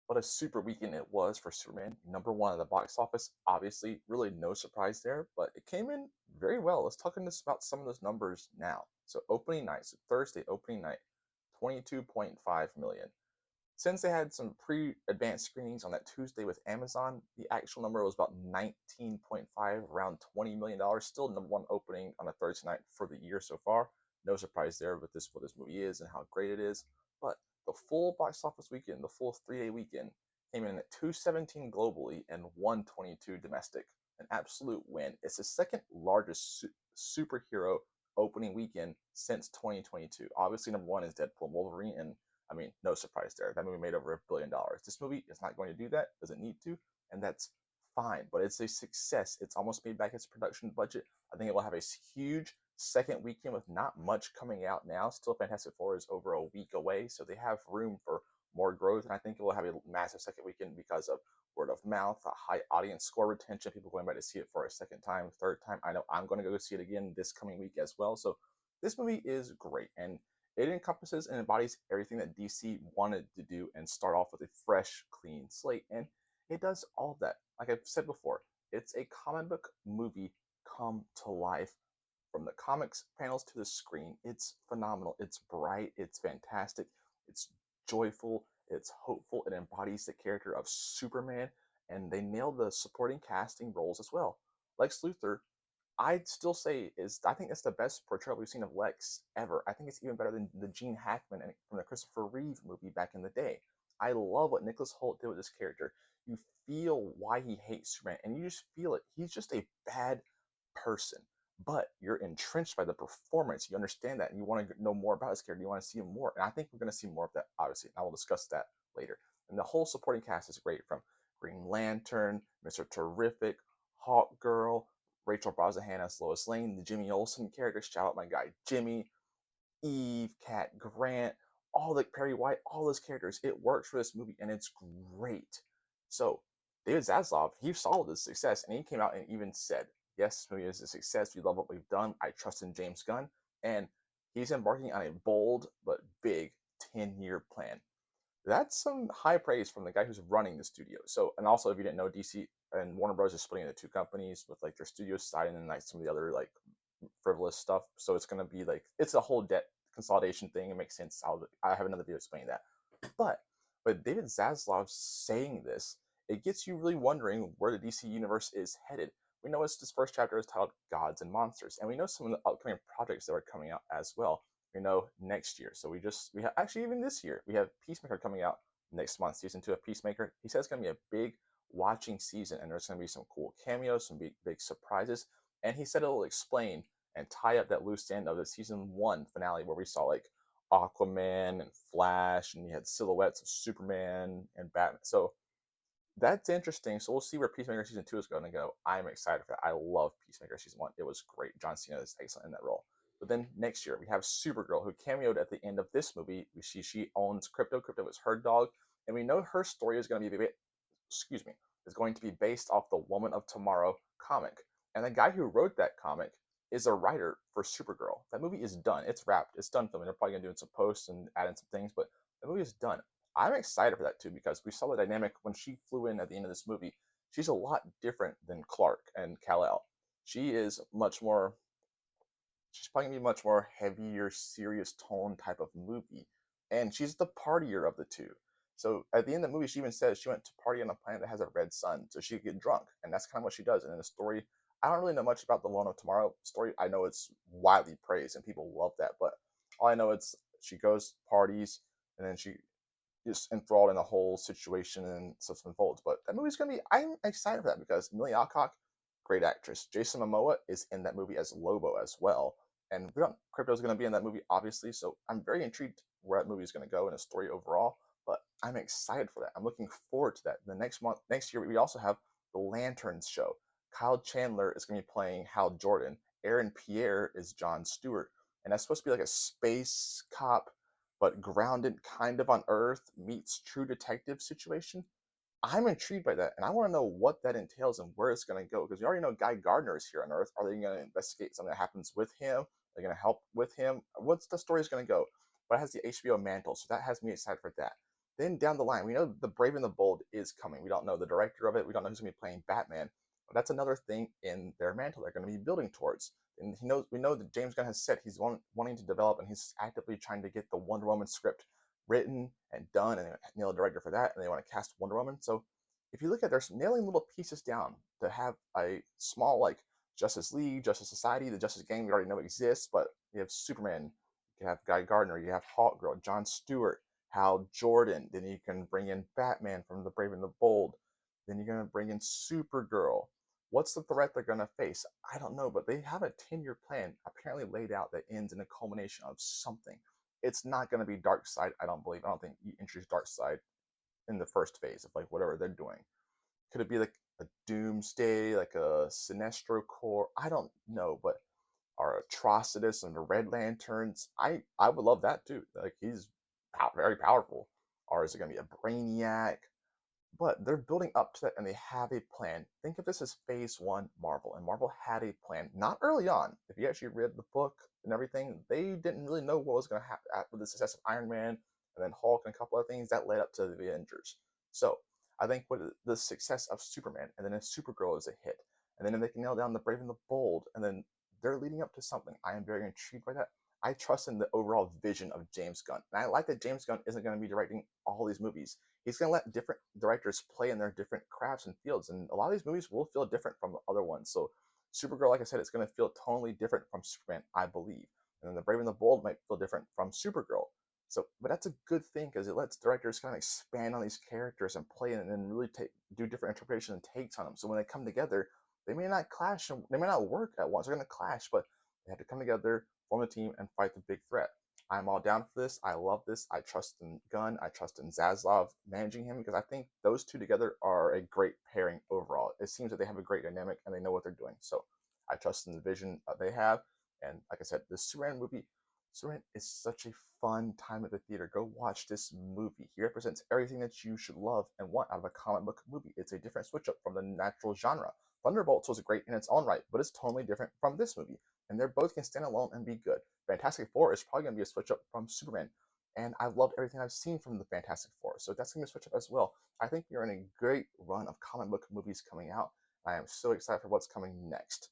What a super weekend it was for Superman. Number one at the box office. Obviously, really no surprise there, but it came in very well. Let's talk about some of those numbers now. So opening night, so Thursday opening night, 22.5 million. Since they had some pre-advanced screenings on that Tuesday with Amazon, the actual number was about 19.5, around $20 million. Still number one opening on a Thursday night for the year so far. No surprise there with this what this movie is and how great it is. But the full box office weekend, the full 3-day weekend, came in at 217 globally and 122 domestic. An absolute win. It's the second largest superhero opening weekend since 2022. Obviously, number one is Deadpool and Wolverine, and I mean, no surprise there. That movie made over $1 billion. This movie is not going to do that, doesn't need to, and that's fine. But it's a success. It's almost made back its production budget. I think it will have a huge second weekend with not much coming out now. Still, Fantastic Four is over a week away, so they have room for more growth. And I think it will have a massive second weekend because of word of mouth, a high audience score retention, people going back to see it for a second time, third time. I know I'm going to go see it again this coming week as well. So this movie is great, and it encompasses and embodies everything that DC wanted to do and start off with a fresh, clean slate. And it does all of that. Like I've said before, it's a comic book movie come to life. From the comics panels to the screen, it's phenomenal. It's bright, it's fantastic, it's joyful, it's hopeful. It embodies the character of Superman, and they nailed the supporting casting roles as well. Lex Luthor, I'd still say is I think it's the best portrayal we've seen of Lex ever. I think it's even better than the Gene Hackman from the Christopher Reeve movie back in the day. I love what Nicholas Hoult did with this character. You feel why he hates Superman, and you just feel it. He's just a bad person, but you're entrenched by the performance. You understand that, and you want to know more about his character. You want to see him more, and I think we're going to see more of that, obviously. And I will discuss that later. And the whole supporting cast is great, from Green Lantern, Mr. Terrific, Hawk Girl, Rachel Brosnahan as Lois Lane, the Jimmy Olsen character. Shout out my guy Jimmy, Eve, Cat Grant, all the Perry White, all those characters. It works for this movie, and it's great. So David Zaslav, he saw the success, and he came out and even said, "Yes, this movie is a success. We love what we've done. I trust in James Gunn," and he's embarking on a bold but big 10-year plan. That's some high praise from the guy who's running the studio. So, and also, if you didn't know, DC and Warner Bros. Is splitting into two companies with like their studio side and then like some of the other like frivolous stuff. So it's gonna be like it's a whole debt consolidation thing. It makes sense. I have another video explaining that. But David Zaslav saying this, it gets you really wondering where the DC universe is headed. We know this first chapter is titled Gods and Monsters, and we know some of the upcoming projects that are coming out as well. We know next year. So we have actually even this year we have Peacemaker coming out next month, season 2 of Peacemaker. He says it's gonna be a big watching season, and there's gonna be some cool cameos, some big surprises, and he said it'll explain and tie up that loose end of the season 1 finale where we saw like Aquaman and Flash, and you had silhouettes of Superman and Batman. So that's interesting. So we'll see where Peacemaker season 2 is going to go. I'm excited for that. I love Peacemaker season 1. It was great. John Cena is excellent in that role. But then next year we have Supergirl, who cameoed at the end of this movie. We see she owns Crypto. Crypto is her dog, and we know her story is going to be is going to be based off the Woman of Tomorrow comic. And the guy who wrote that comic is a writer for Supergirl. That movie is done. It's wrapped. It's done filming. They're probably going to do some posts and add in some things, but the movie is done. I'm excited for that too because we saw the dynamic when she flew in at the end of this movie. She's a lot different than Clark and Kal-El. She is much more. She's probably gonna be much more heavier, serious tone type of movie, and she's the partier of the two. So at the end of the movie, she even says she went to party on a planet that has a red sun, so she could get drunk, and that's kind of what she does. And in the story, I don't really know much about the Woman of Tomorrow story. I know it's widely praised and people love that, but all I know it's she goes parties and then she just enthralled in the whole situation and stuff unfolds. But that movie's gonna be. I'm excited for that because Millie Alcock, great actress. Jason Momoa is in that movie as Lobo as well, and we don't. Crypto's gonna be in that movie, obviously. So I'm very intrigued where that movie is gonna go and the story overall. But I'm excited for that. I'm looking forward to that. The next year, we also have the Lanterns show. Kyle Chandler is gonna be playing Hal Jordan. Aaron Pierre is John Stewart, and that's supposed to be like a space cop but grounded kind of on Earth meets True Detective situation. I'm intrigued by that, and I want to know what that entails and where it's going to go because we already know Guy Gardner is here on Earth. Are they going to investigate something that happens with him? Are they going to help with him? What's the story is going to go? But it has the HBO mantle, so that has me excited for that. Then down the line, we know The Brave and the Bold is coming. We don't know the director of it. We don't know who's going to be playing Batman. But that's another thing in their mantle they're going to be building towards. And we know that James Gunn has said he's wanting to develop, and he's actively trying to get the Wonder Woman script written and done, and they nail a director for that, and they want to cast Wonder Woman. So if you look at, they're nailing little pieces down to have a small like Justice League, Justice Society, the Justice Gang we already know exists, but you have Superman, you have Guy Gardner, you have Hawkgirl, John Stewart, Hal Jordan. Then you can bring in Batman from The Brave and the Bold. Then you're going to bring in Supergirl. What's the threat they're going to face? I don't know, but they have a 10-year plan apparently laid out that ends in a culmination of something. It's not going to be Darkseid, I don't believe. I don't think you introduce Darkseid in the first phase of like whatever they're doing. Could it be like a Doomsday, like a Sinestro Corps? I don't know, but our Atrocitus and the Red Lanterns, I would love that too. Like he's very powerful. Or is it gonna be a Brainiac? But they're building up to that and they have a plan. Think of this as phase one Marvel, and Marvel had a plan, not early on. If you actually read the book and everything, they didn't really know what was going to happen with the success of Iron Man and then Hulk and a couple of things that led up to the Avengers. So I think with the success of Superman, and then if Supergirl is a hit, and then if they can nail down the Brave and the Bold, and then they're leading up to something, I am very intrigued by that. I trust in the overall vision of James Gunn. And I like that James Gunn isn't going to be directing all these movies. He's going to let different directors play in their different crafts and fields. And a lot of these movies will feel different from the other ones. So Supergirl, like I said, it's going to feel totally different from Superman, I believe. And then The Brave and the Bold might feel different from Supergirl. So, but that's a good thing because it lets directors kind of expand on these characters and play and then really do different interpretations and takes on them. So when they come together, they may not clash and they may not work at once. They're going to clash, but they have to come together, form a team, and fight the big threat. I'm all down for this. I love this. I trust in Gunn. I trust in Zaslav managing him because I think those two together are a great pairing overall. It seems that they have a great dynamic and they know what they're doing. So I trust in the vision they have. And like I said, the Superman movie, Superman is such a fun time at the theater. Go watch this movie. He represents everything that you should love and want out of a comic book movie. It's a different switch up from the natural genre. Thunderbolts was great in its own right, but it's totally different from this movie. And they're both can stand alone and be good. Fantastic Four is probably going to be a switch up from Superman. And I've loved everything I've seen from the Fantastic Four. So that's going to be a switch up as well. I think we're in a great run of comic book movies coming out. I am so excited for what's coming next.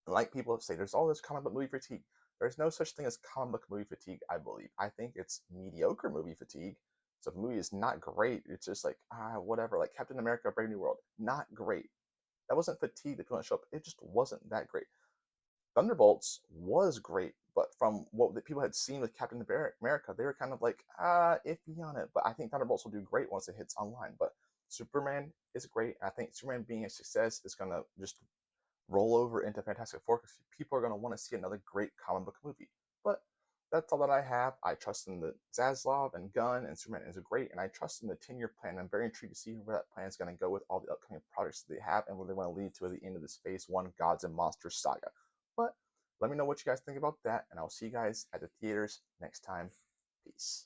Like people say, there's all this comic book movie fatigue. There's no such thing as comic book movie fatigue, I believe. I think it's mediocre movie fatigue. So if a movie is not great, it's just like, whatever. Like Captain America, Brave New World, not great. That wasn't fatigue that couldn't show up. It just wasn't that great. Thunderbolts was great, but from what the people had seen with Captain America, they were kind of like, iffy on it. But I think Thunderbolts will do great once it hits online. But Superman is great. I think Superman being a success is going to just roll over into Fantastic Four because people are going to want to see another great comic book movie. But that's all that I have. I trust in the Zaslav and Gunn, and Superman is great, and I trust in the 10-year plan. I'm very intrigued to see where that plan is going to go with all the upcoming projects that they have and where they want to lead to at the end of this Phase 1 Gods and Monsters saga. But let me know what you guys think about that, and I'll see you guys at the theaters next time. Peace.